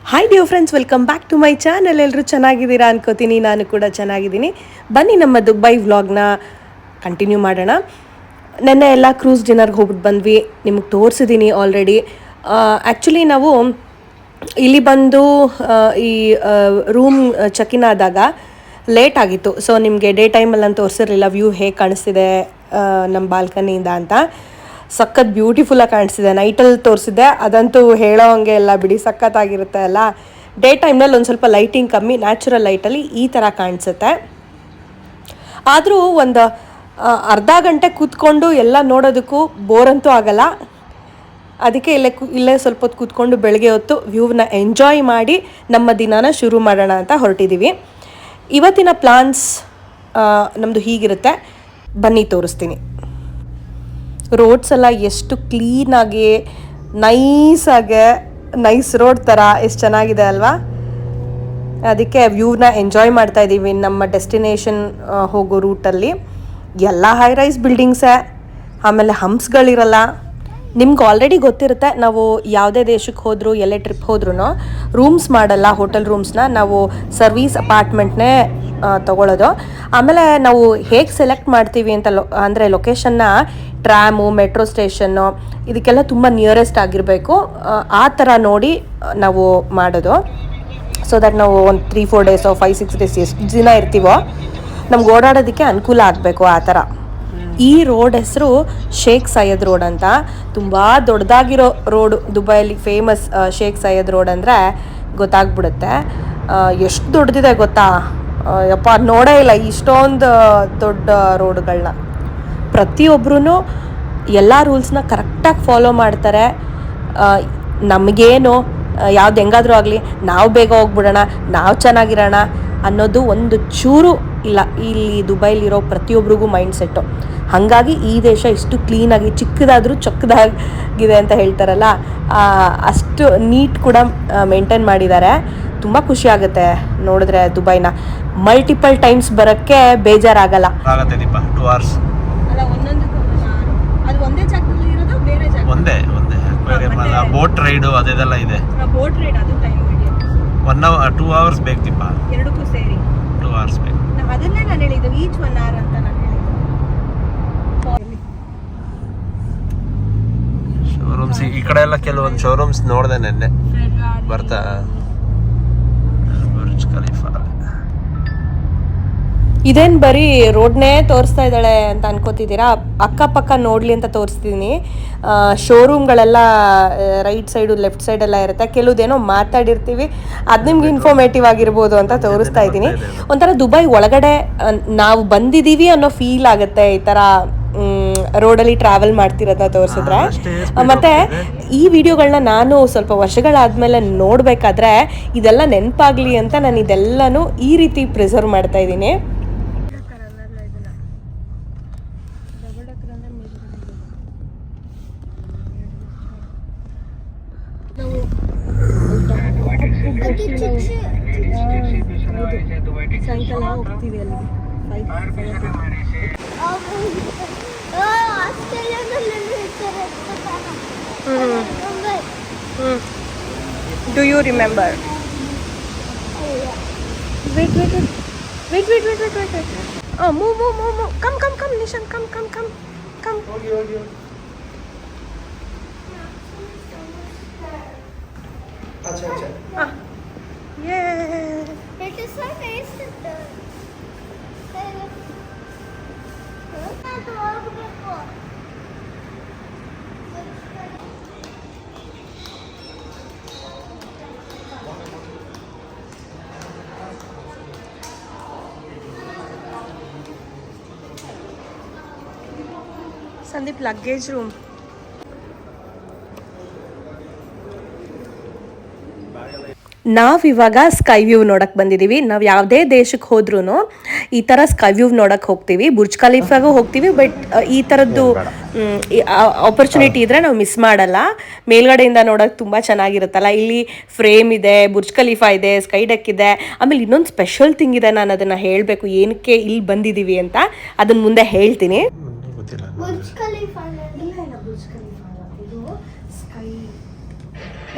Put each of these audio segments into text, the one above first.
Hi dear friends, welcome back to my channel. ಎಲ್ಲರೂ ಚೆನ್ನಾಗಿದ್ದೀರಾ ಅನ್ಕೋತೀನಿ. ನಾನು ಕೂಡ ಚೆನ್ನಾಗಿದ್ದೀನಿ. ಬನ್ನಿ ನಮ್ಮ ದುಬೈ ವ್ಲಾಗ್ನ ಕಂಟಿನ್ಯೂ ಮಾಡೋಣ. ನೆನ್ನೆ ಎಲ್ಲ ಕ್ರೂಸ್ ಡಿನ್ನರ್ಗೆ ಹೋಗ್ಬಿಟ್ಟು ಬಂದ್ವಿ. ನಿಮಗೆ ತೋರಿಸಿದ್ದೀನಿ ಆಲ್ರೆಡಿ. ಆ್ಯಕ್ಚುಲಿ ನಾವು ಇಲ್ಲಿ ಬಂದು ಈ ರೂಮ್ ಚೆಕ್ ಇನ್ ಆದಾಗ ಲೇಟ್ ಆಗಿತ್ತು. ಸೊ ನಿಮಗೆ ಡೇ ಟೈಮಲ್ಲಿ ತೋರಿಸಿರಲಿಲ್ಲ ವ್ಯೂ ಹೇಗೆ ಕಾಣಿಸ್ತಿದೆ ನಮ್ಮ ಬಾಲ್ಕನಿಯಿಂದ ಅಂತ. ಸಖತ್ ಬ್ಯೂಟಿಫುಲ್ಲಾಗಿ ಕಾಣಿಸ್ತಿದೆ. ನೈಟಲ್ಲಿ ತೋರಿಸಿದ್ದೆ, ಅದಂತೂ ಹೇಳೋ ಹಂಗೆ ಎಲ್ಲ ಬಿಡಿ, ಸಖತ್ತಾಗಿರುತ್ತೆ ಅಲ್ಲ. ಡೇ ಟೈಮ್ನಲ್ಲಿ ಒಂದು ಸ್ವಲ್ಪ ಲೈಟಿಂಗ್ ಕಮ್ಮಿ, ನ್ಯಾಚುರಲ್ ಲೈಟಲ್ಲಿ ಈ ಥರ ಕಾಣಿಸುತ್ತೆ. ಆದರೂ ಒಂದು ಅರ್ಧ ಗಂಟೆ ಕೂತ್ಕೊಂಡು ಎಲ್ಲ ನೋಡೋದಕ್ಕೂ ಬೋರಂತೂ ಆಗಲ್ಲ. ಅದಕ್ಕೆ ಇಲ್ಲೇ ಸ್ವಲ್ಪ ಹೊತ್ತು ಕೂತ್ಕೊಂಡು ಬೆಳಗ್ಗೆ ಹೊತ್ತು ವ್ಯೂವನ್ನ ಎಂಜಾಯ್ ಮಾಡಿ ನಮ್ಮ ದಿನಾನ ಶುರು ಮಾಡೋಣ ಅಂತ ಹೊರಟಿದ್ದೀವಿ. ಇವತ್ತಿನ ಪ್ಲಾನ್ಸ್ ನಮ್ಮದು ಹೀಗಿರುತ್ತೆ, ಬನ್ನಿ ತೋರಿಸ್ತೀನಿ. ರೋಡ್ಸ್ ಎಲ್ಲ ಎಷ್ಟು ಕ್ಲೀನಾಗಿ ನೈಸ್ ರೋಡ್ ಥರ ಎಷ್ಟು ಚೆನ್ನಾಗಿದೆ ಅಲ್ವಾ. ಅದಕ್ಕೆ ವ್ಯೂನ ಎಂಜಾಯ್ ಮಾಡ್ತಾ ಇದ್ದೀವಿ. ನಮ್ಮ ಡೆಸ್ಟಿನೇಷನ್ ಹೋಗೋ ರೂಟಲ್ಲಿ ಎಲ್ಲ ಹೈ ರೈಸ್ ಬಿಲ್ಡಿಂಗ್ಸೇ, ಆಮೇಲೆ ಹಂಪ್ಸ್ಗಳಿರಲ್ಲ. ನಿಮ್ಗೆ ಆಲ್ರೆಡಿ ಗೊತ್ತಿರುತ್ತೆ, ನಾವು ಯಾವುದೇ ದೇಶಕ್ಕೆ ಹೋದರೂ ಎಲ್ಲೇ ಟ್ರಿಪ್ ಹೋದ್ರೂ ರೂಮ್ಸ್ ಮಾಡಲ್ಲ, ಹೋಟೆಲ್ ರೂಮ್ಸ್ನ ನಾವು ಸರ್ವೀಸ್ ಅಪಾರ್ಟ್ಮೆಂಟ್ನೇ ತೊಗೊಳ್ಳೋದು. ಆಮೇಲೆ ನಾವು ಹೇಗೆ ಸೆಲೆಕ್ಟ್ ಮಾಡ್ತೀವಿ ಅಂತ ಅಂದರೆ ಲೊಕೇಶನ್ನ ಟ್ರ್ಯಾಮು, ಮೆಟ್ರೋ ಸ್ಟೇಷನ್ನು ಇದಕ್ಕೆಲ್ಲ ತುಂಬ ನಿಯರೆಸ್ಟ್ ಆಗಿರಬೇಕು. ಆ ಥರ ನೋಡಿ ನಾವು ಮಾಡೋದು. ಸೊ ದಟ್ ನಾವು ಒಂದು 3-4 ಡೇಸೋ 5-6 ಡೇಸ್ ಎಷ್ಟು ದಿನ ಇರ್ತೀವೋ ನಮ್ಗೆ ಓಡಾಡೋದಕ್ಕೆ ಅನುಕೂಲ ಆಗಬೇಕು. ಆ ಥರ ಈ ರೋಡ್ ಹೆಸರು ಶೇಖ್ ಸೈಯದ್ ರೋಡ್ ಅಂತ. ತುಂಬ ದೊಡ್ಡದಾಗಿರೋ ರೋಡು ದುಬೈಯಲ್ಲಿ. ಫೇಮಸ್ ಶೇಖ್ ಸೈಯದ್ ರೋಡ್ ಅಂದರೆ ಗೊತ್ತಾಗ್ಬಿಡುತ್ತೆ. ಎಷ್ಟು ದೊಡ್ಡದಿದೆ ಗೊತ್ತಾ, ಯಪ್ಪ ನೋಡೇ ಇಲ್ಲ ಇಷ್ಟೊಂದು ದೊಡ್ಡ ರೋಡ್ಗಳನ್ನ. ಪ್ರತಿಯೊಬ್ಬರೂ ಎಲ್ಲ ರೂಲ್ಸ್ನ ಕರೆಕ್ಟಾಗಿ ಫಾಲೋ ಮಾಡ್ತಾರೆ. ನಮಗೇನು ಯಾವ್ದು ಹೆಂಗಾದರೂ ಆಗಲಿ ನಾವು ಬೇಗ ಹೋಗ್ಬಿಡೋಣ, ನಾವು ಚೆನ್ನಾಗಿರೋಣ ಅನ್ನೋದು ಒಂದು ಚೂರು ಇಲ್ಲ ಇಲ್ಲಿ ದುಬೈಲಿರೋ ಪ್ರತಿಯೊಬ್ಬರಿಗೂ ಮೈಂಡ್ಸೆಟ್ಟು. ಹಾಗಾಗಿ ಈ ದೇಶ ಇಷ್ಟು ಕ್ಲೀನಾಗಿ, ಚಿಕ್ಕದಾದರೂ ಚೊಕ್ಕದಾಗಿದೆ ಅಂತ ಹೇಳ್ತಾರಲ್ಲ, ಅಷ್ಟು ನೀಟ್ ಕೂಡ ಮೇಂಟೈನ್ ಮಾಡಿದ್ದಾರೆ. ತುಂಬ ಖುಷಿ ಆಗುತ್ತೆ ನೋಡಿದ್ರೆ ದುಬೈನ. ಮಲ್ಟಿಪಲ್ ಟೈಮ್ಸ್ ಬರೋಕ್ಕೆ ಬೇಜಾರಾಗಲ್ಲ. ಬೋಟ್ ರೈಡು ಅದೆಲ್ಲ ಇದೆ. ಬೋಟ್ ರೈಡ್ ಅದು ಟೈಮ್ 2 hours ಬೇಕು ದೀಪ. ಎರಡಕ್ಕೂ ಸೇರಿ 2 hours ಬೇಕು. ಅದನ್ನೇ ನಾನು ಹೇಳಿದ್ದು, ಈಚ್ 1 hour ಅಂತ ನಾನು ಹೇಳಿದ್ದು. ಶೋರೂಮ್ಸ್ ಈ ಕಡೆ ಎಲ್ಲ ಕೆಲವೊಂದು ಶೋರೂಮ್ಸ್ ನೋಡಿದೆ ನೆನ್ನೆ ಬರ್ತಾ. ಬುರ್ಜ್ ಖಲೀಫಾ ಇದೇನು ಬರೀ ರೋಡ್ನೇ ತೋರಿಸ್ತಾ ಇದ್ದಾಳೆ ಅಂತ ಅನ್ಕೋತಿದ್ದೀರಾ? ಅಕ್ಕಪಕ್ಕ ನೋಡಲಿ ಅಂತ ತೋರಿಸ್ತೀನಿ. ಶೋರೂಮ್ಗಳೆಲ್ಲ ರೈಟ್ ಸೈಡು ಲೆಫ್ಟ್ ಸೈಡೆಲ್ಲ ಇರುತ್ತೆ. ಕೆಲವುದೇನೋ ಮಾತಾಡಿರ್ತೀವಿ, ಅದು ನಿಮ್ಗೆ ಇನ್ಫಾರ್ಮೇಟಿವ್ ಆಗಿರ್ಬೋದು ಅಂತ ತೋರಿಸ್ತಾ ಇದ್ದೀನಿ. ಒಂಥರ ದುಬೈ ಒಳಗಡೆ ನಾವು ಬಂದಿದ್ದೀವಿ ಅನ್ನೋ ಫೀಲ್ ಆಗುತ್ತೆ ಈ ಥರ ರೋಡಲ್ಲಿ ಟ್ರಾವೆಲ್ ಮಾಡ್ತಿರೋದನ್ನ ತೋರಿಸಿದ್ರೆ. ಮತ್ತು ಈ ವಿಡಿಯೋಗಳನ್ನ ನಾನು ಸ್ವಲ್ಪ ವರ್ಷಗಳಾದಮೇಲೆ ನೋಡಬೇಕಾದ್ರೆ ಇದೆಲ್ಲ ನೆನಪಾಗಲಿ ಅಂತ ನಾನು ಇದೆಲ್ಲನೂ ಈ ರೀತಿ ಪ್ರಿಸರ್ವ್ ಮಾಡ್ತಾ ಇದ್ದೀನಿ. ಸಾಯಂಕಾಲ ಹೋಗ್ತೀವಿ ಅಲ್ಲಿ. Do you remember? Wait. Oh, move. Come, Nishan. Come. Okay. Acha. Yeah. It is so nice. Sandeep, luggage room. ನಾವಿವಾಗ ಸ್ಕೈ ವ್ಯೂ ನೋಡಕ್ಕೆ ಬಂದಿದ್ದೀವಿ. ನಾವು ಯಾವುದೇ ದೇಶಕ್ಕೆ ಹೋದ್ರೂ ಈ ಥರ ಸ್ಕೈ ವ್ಯೂ ನೋಡಕ್ಕೆ ಹೋಗ್ತೀವಿ. ಬುರ್ಜ್ ಖಲೀಫಾಗೂ ಹೋಗ್ತೀವಿ, ಬಟ್ ಈ ಥರದ್ದು ಆಪರ್ಚುನಿಟಿ ಇದ್ದರೆ ನಾವು ಮಿಸ್ ಮಾಡಲ್ಲ. ಮೇಲ್ಗಡೆಯಿಂದ ನೋಡೋಕೆ ತುಂಬ ಚೆನ್ನಾಗಿರುತ್ತಲ್ಲ. ಇಲ್ಲಿ ಫ್ರೇಮ್ ಇದೆ, ಬುರ್ಜ್ ಖಲೀಫಾ ಇದೆ, ಸ್ಕೈ ಡೆಕ್ ಇದೆ. ಆಮೇಲೆ ಇನ್ನೊಂದು ಸ್ಪೆಷಲ್ ಥಿಂಗ್ ಇದೆ, ನಾನು ಅದನ್ನು ಹೇಳಬೇಕು ಏನಕ್ಕೆ ಇಲ್ಲಿ ಬಂದಿದ್ದೀವಿ ಅಂತ. ಅದನ್ನು ಮುಂದೆ ಹೇಳ್ತೀನಿ.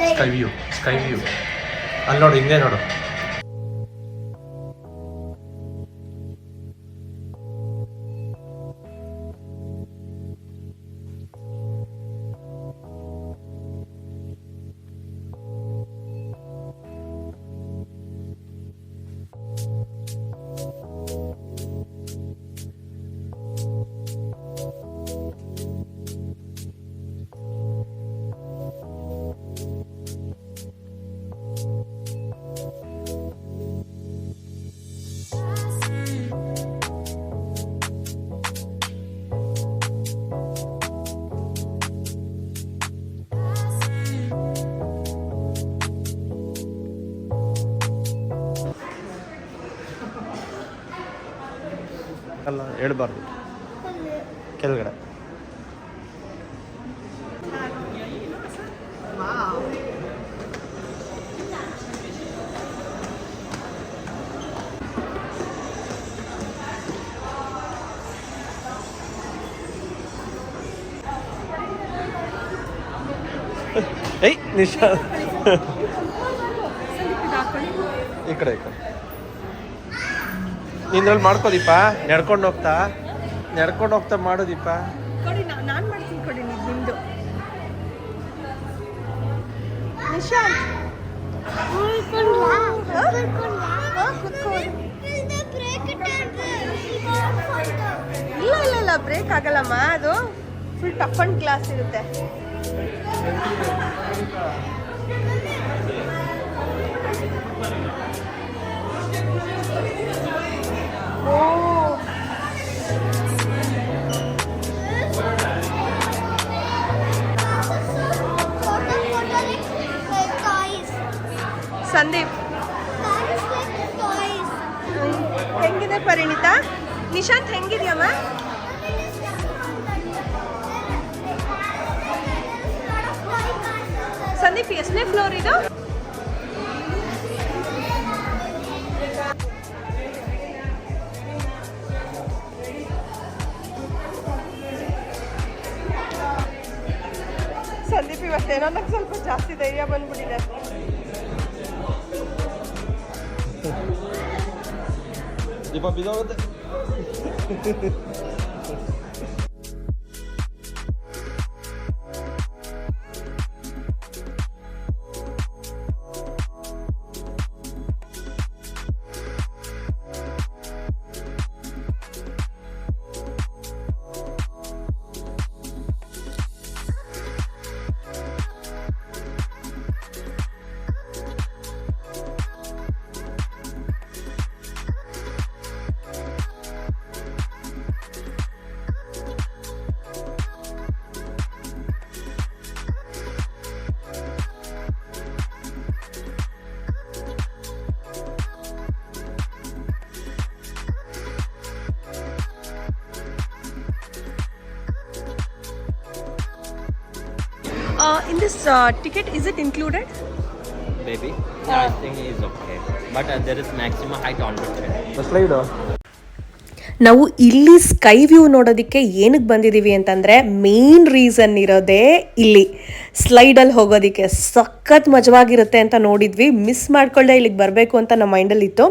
ಸ್ಕೈ ವ್ಯೂ ಅಲ್ಲಿ ನೋಡು, ಹಿಂಗೆ ನೋಡು. ಅಲ್ಲ, ಹೇಳ್ಬಾರ್ದು. ಕೆಳಗಡೆ ಏಯ್ ನಿಶಾ, ಈ ಕಡೆ ನಿಂದ್ರಲ್ಲಿ ಮಾಡ್ಕೋ ದೀಪ. ನಡ್ಕೊಂಡು ಹೋಗ್ತಾ ಮಾಡು ದೀಪ. ಕೊಡಿ, ನಾನು ಮಾಡ್ತೀನಿ. ಕೊಡಿ ನಿಮ್ದು. ನಿಶಾ ಇಲ್ಲ ಬ್ರೇಕ್ ಆಗಲ್ಲಮ್ಮ. ಅದು ಫುಲ್ ಟಫ್ ಅಂಡ್ ಕ್ಲಾಸ್ ಇರುತ್ತೆ. ಸಂದೀಪ್ ಹೆಂಗಿದೆ ಪರಿಣಿತಾ? ನಿಶಾಂತ್ ಹೆಂಗಿದ್ಯಮ್ಮ? ಸಂದೀಪ್ ಎಷ್ಟನೇ ಫ್ಲೋರ್ ಇದು? ಸಂದೀಪ್ ಇವತ್ತೇನೋ ನಂಗೆ ಸ್ವಲ್ಪ ಜಾಸ್ತಿ ಧೈರ್ಯ ಬಂದ್ಬಿಟ್ಟಿದೆ. ದೀಪ ಬಿದ್ದೋಗುತ್ತೆ. In this ticket, is it included? Baby, yeah, I think it is okay. But there is maximum height on the slide. ನಾವು ಇಲ್ಲಿ ಸ್ಕೈ ವ್ಯೂ ನೋಡೋದಕ್ಕೆ ಏನಕ್ಕೆ ಬಂದಿದ್ದೀವಿ ಅಂತಂದರೆ ಮೇನ್ ರೀಸನ್ ಇರೋದೇ ಇಲ್ಲಿ ಸ್ಲೈಡಲ್ಲಿ ಹೋಗೋದಕ್ಕೆ. ಸಖತ್ ಮಜವಾಗಿರುತ್ತೆ ಅಂತ ನೋಡಿದ್ವಿ, ಮಿಸ್ ಮಾಡ್ಕೊಳ್ಳದೆ ಇಲ್ಲಿಗೆ ಬರಬೇಕು ಅಂತ ನಮ್ಮ ಮೈಂಡಲ್ಲಿತ್ತು.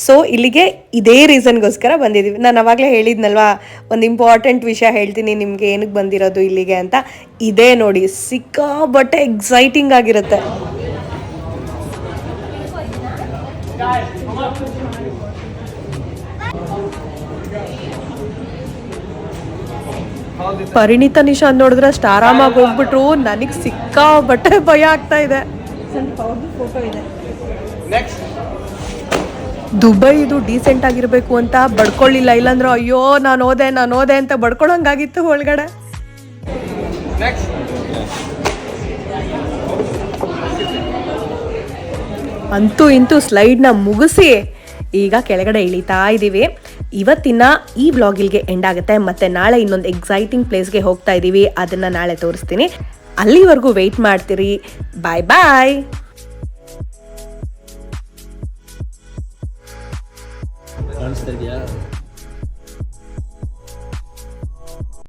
ಸೊ ಇಲ್ಲಿಗೆ ಇದೇ ರೀಸನ್ಗೋಸ್ಕರ ಬಂದಿದ್ದೀವಿ. ನಾನು ಅವಾಗಲೇ ಹೇಳಿದ್ನಲ್ವಾ, ಒಂದು ಇಂಪಾರ್ಟೆಂಟ್ ವಿಷಯ ಹೇಳ್ತೀನಿ ನಿಮಗೆ ಏನಕ್ಕೆ ಬಂದಿರೋದು ಇಲ್ಲಿಗೆ ಅಂತ. ಇದೇ ನೋಡಿ, ಸಿಕ್ಕಾಬಟ್ಟೆ ಎಕ್ಸೈಟಿಂಗ್ ಆಗಿರುತ್ತೆ. ಪರಿಣಿತ ನಿಶಾಂತ್ ನೋಡಿದ್ರೆ ಅಷ್ಟು ಆರಾಮಾಗಿ ಹೋಗ್ಬಿಟ್ರು. ನನಗೆ ಸಿಕ್ಕಾಬಟ್ಟೆ ಭಯ ಆಗ್ತಾ ಇದೆ. ಫೋಟೋ ಇದೆ. ದುಬೈ ಇದು ಡೀಸೆಂಟ್ ಆಗಿರ್ಬೇಕು ಅಂತ ಬಡ್ಕೊಳ್ಳಿಲ್ಲ, ಇಲ್ಲಾಂದ್ರೆ ಅಯ್ಯೋ ನಾನು ಓದೆ ಅಂತ ಬಡ್ಕೊಳ್ಳೋಂಗಾಗಿತ್ತು ಒಳಗಡೆ. ಅಂತೂ ಇಂತೂ ಸ್ಲೈಡ್ನ ಮುಗಿಸಿ ಈಗ ಕೆಳಗಡೆ ಇಳಿತಾ ಇದ್ದೀವಿ. ಇವತ್ತಿನ ಈ ವ್ಲಾಗ್ ಇಲ್ಲಿಗೆ ಎಂಡ್ ಆಗುತ್ತೆ. ಮತ್ತೆ ನಾಳೆ ಇನ್ನೊಂದು ಎಕ್ಸೈಟಿಂಗ್ ಪ್ಲೇಸ್ಗೆ ಹೋಗ್ತಾ ಇದ್ದೀವಿ, ಅದನ್ನು ನಾಳೆ ತೋರಿಸ್ತೀನಿ. ಅಲ್ಲಿವರೆಗೂ ವೆಯ್ಟ್ ಮಾಡ್ತೀರಿ. ಬಾಯ್ ಬಾಯ್.